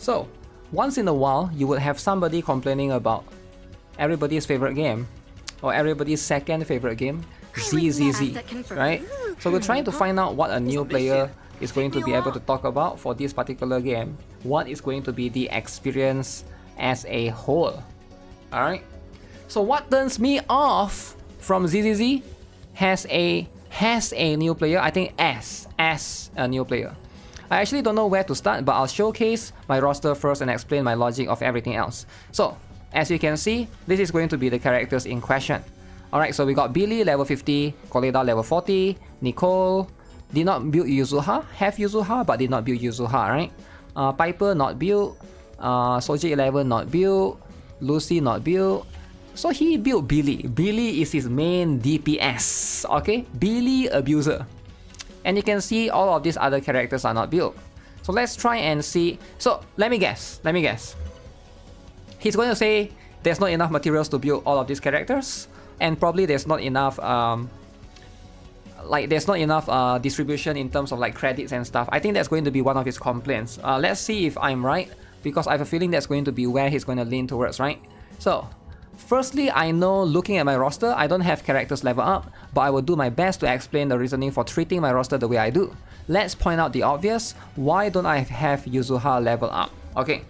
So, once in a while, you would have somebody complaining about everybody's favorite game, or everybody's second favorite game, ZZZ, right? So we're trying to find out what a new player is going to be able to talk about for this particular game. What is going to be the experience as a whole, alright? So what turns me off from ZZZ has a new player, I think as a new player. I actually don't know where to start, but I'll showcase my roster first and explain my logic of everything else. So, as you can see, this is going to be the characters in question. Alright, so we got Billy level 50, Koleda level 40, Nicole did not build Yuzuha, have Yuzuha but did not build Yuzuha, right? Piper not built, Soldier 11 not built, Lucy not built. So he built Billy. Billy is his main DPS, okay? Billy Abuser. And you can see all of these other characters are not built. So let's try and see. So let me guess. He's going to say there's not enough materials to build all of these characters, and probably there's not enough distribution in terms of like credits and stuff. I think that's going to be one of his complaints. Let's see if I'm right, because I have a feeling that's going to be where he's going to lean towards, right? So firstly, I know looking at my roster, I don't have characters level up, but I will do my best to explain the reasoning for treating my roster the way I do. Let's point out the obvious. Why don't I have Yuzuha level up? Okay.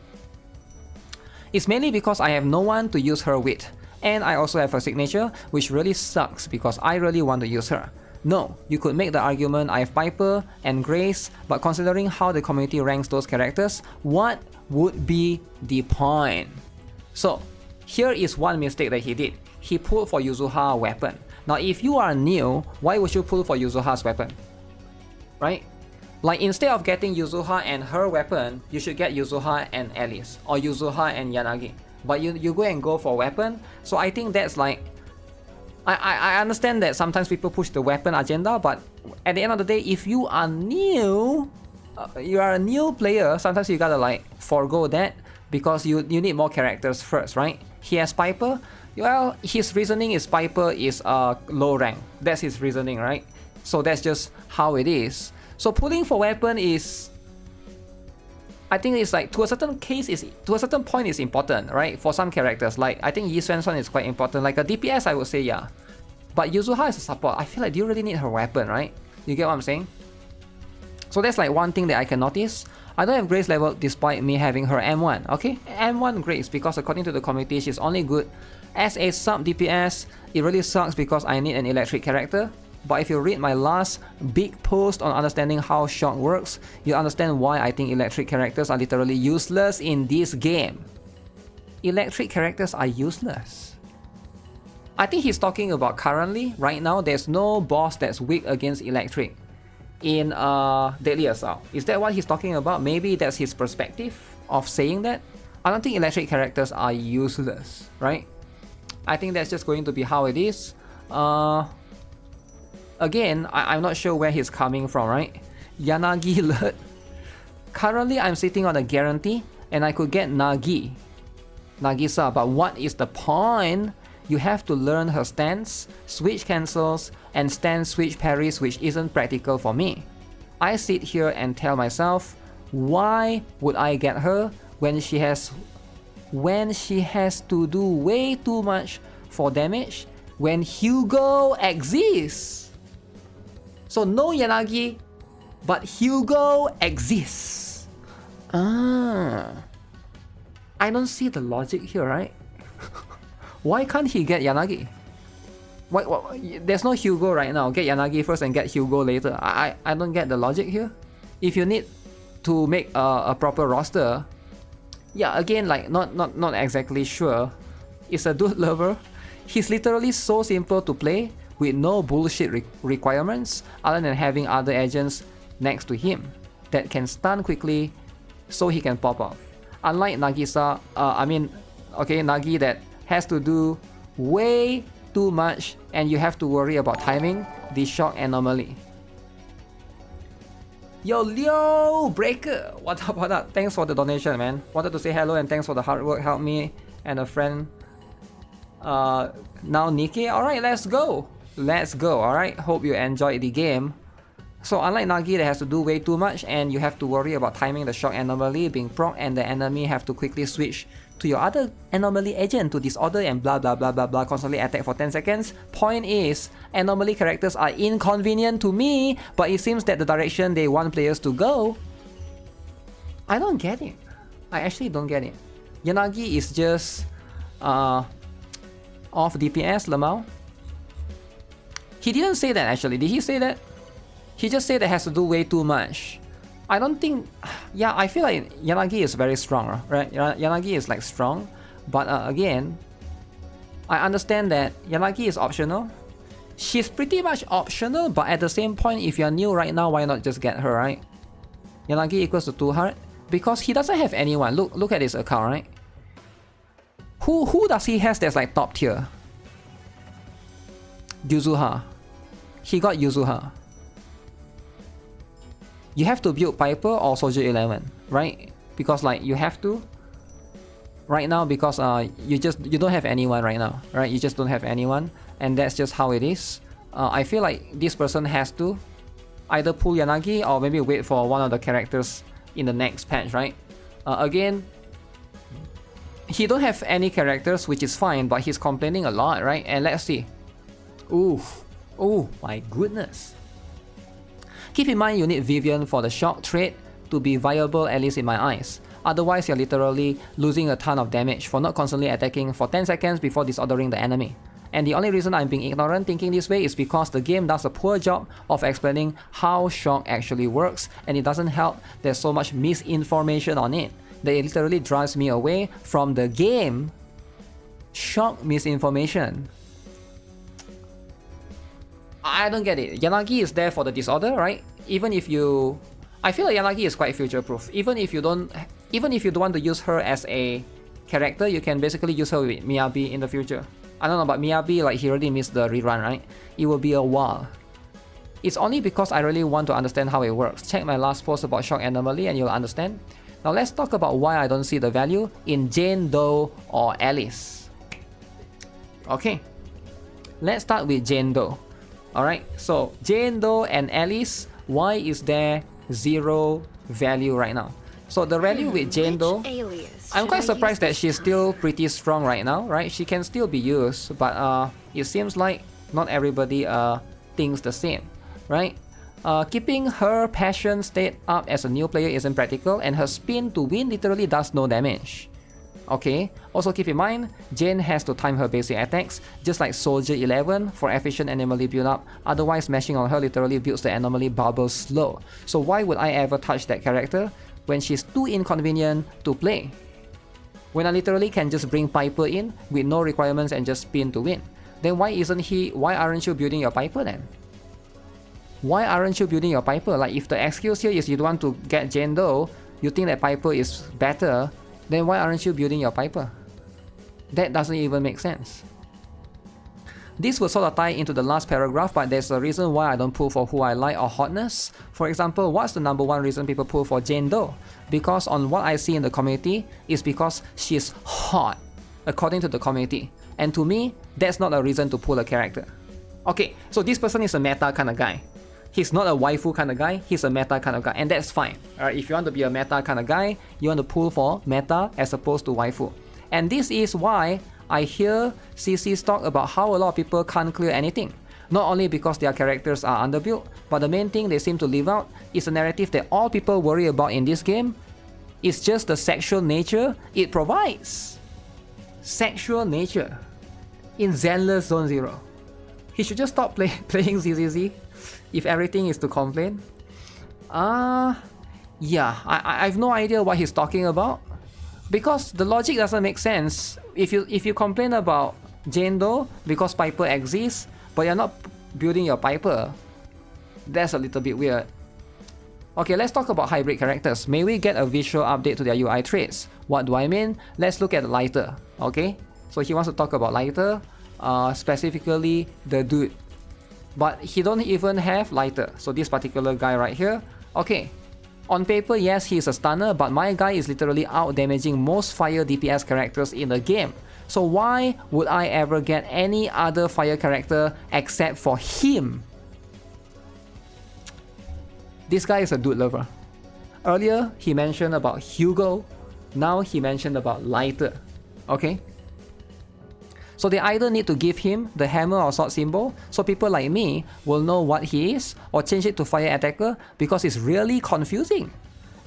It's mainly because I have no one to use her with, and I also have her signature, which really sucks because I really want to use her. No, you could make the argument I have Piper and Grace, but considering how the community ranks those characters, what would be the point? So, here is one mistake that he did. He pulled for Yuzuha weapon. Now if you are new, why would you pull for Yuzuha's weapon? Right? Like instead of getting Yuzuha and her weapon, you should get Yuzuha and Alice, or Yuzuha and Yanagi. But you go for weapon, so I think that's like... I understand that sometimes people push the weapon agenda, but at the end of the day, if you are new, you are a new player, sometimes you gotta like forego that, because you need more characters first, right? He has Piper. Well, his reasoning is Piper is low rank. That's his reasoning, right? So that's just how it is. So pulling for weapon is, I think it's like to a certain point is important, right? For some characters, like I think Yi Swenson is quite important. Like a DPS, I would say yeah. But Yuzuha is a support. I feel like do you really need her weapon, right? You get what I'm saying? So that's like one thing that I can notice. I don't have Grace level despite me having her M1, okay? M1 Grace, because according to the community, she's only good as a sub DPS. It really sucks because I need an electric character. But if you read my last big post on understanding how shock works, you understand why I think electric characters are literally useless in this game. Electric characters are useless. I think he's talking about currently, right now, there's no boss that's weak against electric in Deadly Assault. Is that what he's talking about? Maybe that's his perspective of saying that. I don't think electric characters are useless, right? I think that's just going to be how it is. Again, I'm not sure where he's coming from, right? Yanagi alert. Currently, I'm sitting on a guarantee, and I could get Nagisa, but what is the point? You have to learn her stance, switch cancels, and stance switch parries, which isn't practical for me. I sit here and tell myself, why would I get her when she has to do way too much for damage when Hugo exists? So no Yanagi, but Hugo exists. I don't see the logic here, right? Why can't he get Yanagi? Why, there's no Hugo right now. Get Yanagi first and get Hugo later. I don't get the logic here. If you need to make a proper roster, yeah, again, like not exactly sure. It's a dude lover. He's literally so simple to play with no bullshit requirements other than having other agents next to him that can stun quickly so he can pop off. Unlike Nagisa, Nagi that has to do way too much and you have to worry about timing the shock anomaly. Yo, Leo Breaker, what up? Thanks for the donation, man. Wanted to say hello and thanks for the hard work. Help me and a friend. Now Nikki, alright, let's go. Alright, hope you enjoyed the game. So unlike Nagi that has to do way too much and you have to worry about timing the shock anomaly being proc and the enemy have to quickly switch to your other anomaly agent to disorder and blah blah blah blah blah constantly attack for 10 seconds. Point is, anomaly characters are inconvenient to me, but it seems that the direction they want players to go, I don't get it. I actually don't get it. Yanagi is just off DPS, Lamau. He didn't say that actually, did he say that? He just said it has to do way too much. I don't think... Yeah, I feel like Yanagi is very strong, right? Yanagi is like strong. But again, I understand that Yanagi is optional. She's pretty much optional, but at the same point, if you're new right now, why not just get her, right? Yanagi equals to 2 heart. Because he doesn't have anyone. Look at his account, right? Who does he has that's like top tier? Yuzuha. He got Yuzuha. You have to build Piper or Soldier 11, right? Because like you have to right now because you don't have anyone right now, right? You just don't have anyone, and that's just how it is. I feel like this person has to either pull Yanagi or maybe wait for one of the characters in the next patch, right? Again, he don't have any characters, which is fine, but he's complaining a lot, right? And let's see. Ooh, oh my goodness. Keep in mind you need Vivian for the shock trait to be viable, at least in my eyes. Otherwise you're literally losing a ton of damage for not constantly attacking for 10 seconds before disordering the enemy. And the only reason I'm being ignorant thinking this way is because the game does a poor job of explaining how shock actually works, and it doesn't help there's so much misinformation on it that it literally drives me away from the game. Shock misinformation. I don't get it. Yanagi is there for the disorder, right? Even if you... I feel like Yanagi is quite future-proof. Even if you don't want to use her as a character, you can basically use her with Miyabi in the future. I don't know, but Miyabi, like, he already missed the rerun, right? It will be a while. It's only because I really want to understand how it works. Check my last post about Shock Anomaly and you'll understand. Now let's talk about why I don't see the value in Jane Doe or Alice. Okay, let's start with Jane Doe. Alright, so Jane Doe and Alice, why is there zero value right now? So the value with Jane Doe, I'm quite surprised that she's still pretty strong right now, right? She can still be used, but it seems like not everybody thinks the same, right? Keeping her passion state up as a new player isn't practical, and her spin to win literally does no damage. Okay, also keep in mind, Jane has to time her basic attacks, just like Soldier 11 for efficient anomaly build up, otherwise mashing on her literally builds the anomaly bubble slow. So why would I ever touch that character when she's too inconvenient to play? When I literally can just bring Piper in with no requirements and just spin to win. Then why aren't you building your Piper then? Why aren't you building your Piper? Like if the excuse here is you don't want to get Jane Doe, you think that Piper is better, then why aren't you building your Piper? That doesn't even make sense. This will sort of tie into the last paragraph, but there's a reason why I don't pull for who I like or hotness. For example, what's the #1 reason people pull for Jane Doe? Because on what I see in the community, is because she's hot, according to the community. And to me, that's not a reason to pull a character. Okay, so this person is a meta kind of guy. He's not a waifu kind of guy, he's a meta kind of guy, and that's fine. Alright, if you want to be a meta kind of guy, you want to pull for meta as opposed to waifu. And this is why I hear CC's talk about how a lot of people can't clear anything. Not only because their characters are underbuilt, but the main thing they seem to leave out is a narrative that all people worry about in this game. It's just the sexual nature it provides. Sexual nature in Zenless Zone 0. He should just stop playing ZZZ if everything is to complain. Yeah, I have no idea what he's talking about, because the logic doesn't make sense. If you complain about Jane Doe because Piper exists, but you're not building your Piper, that's a little bit weird. Okay, let's talk about hybrid characters. May we get a visual update to their UI traits? What do I mean? Let's look at Lighter, okay? So he wants to talk about Lighter, specifically the dude. But he don't even have Lighter, so this particular guy right here, okay. On paper, yes, he's a stunner, but my guy is literally out-damaging most fire DPS characters in the game. So why would I ever get any other fire character except for him? This guy is a dude lover. Earlier, he mentioned about Hugo. Now he mentioned about Lighter. Okay? So they either need to give him the hammer or sword symbol, so people like me will know what he is, or change it to Fire Attacker, because it's really confusing.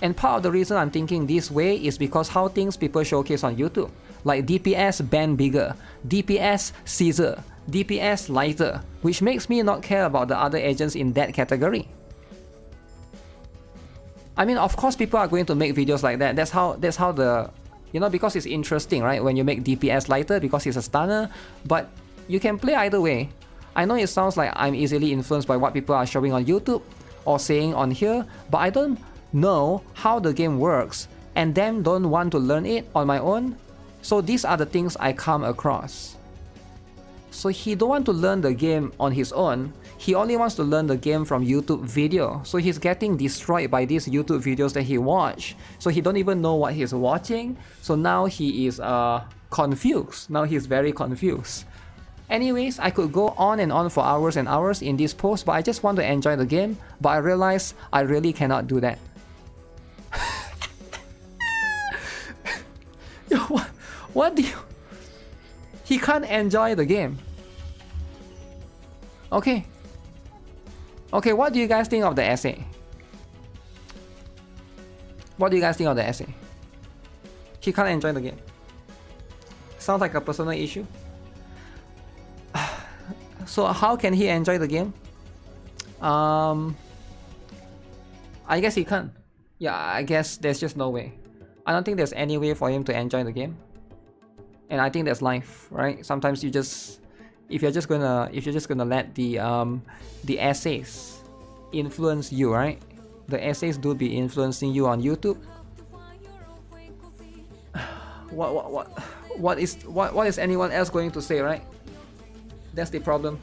And part of the reason I'm thinking this way is because how things people showcase on YouTube. Like DPS band bigger, DPS Caesar, DPS lighter, which makes me not care about the other agents in that category. I mean, of course people are going to make videos like that. That's how the, you know, because it's interesting, right? When you make DPS lighter because it's a stunner, but you can play either way. I know it sounds like I'm easily influenced by what people are showing on YouTube or saying on here, but I don't know how the game works and then don't want to learn it on my own. So these are the things I come across. So he don't want to learn the game on his own. He only wants to learn the game from YouTube video. So he's getting destroyed by these YouTube videos that he watched. So he don't even know what he's watching. So now he is confused. Now he's very confused. Anyways, I could go on and on for hours and hours in this post, but I just want to enjoy the game. But I realize I really cannot do that. What do you... He can't enjoy the game. Okay. Okay, what do you guys think of the essay? What do you guys think of the essay? He can't enjoy the game. Sounds like a personal issue. So how can he enjoy the game? I guess he can't. Yeah, I guess there's just no way. I don't think there's any way for him to enjoy the game. And I think that's life, right? Sometimes you just, if you're just gonna let the essays influence you, right? The essays do be influencing you on YouTube. What is anyone else going to say, right? That's the problem.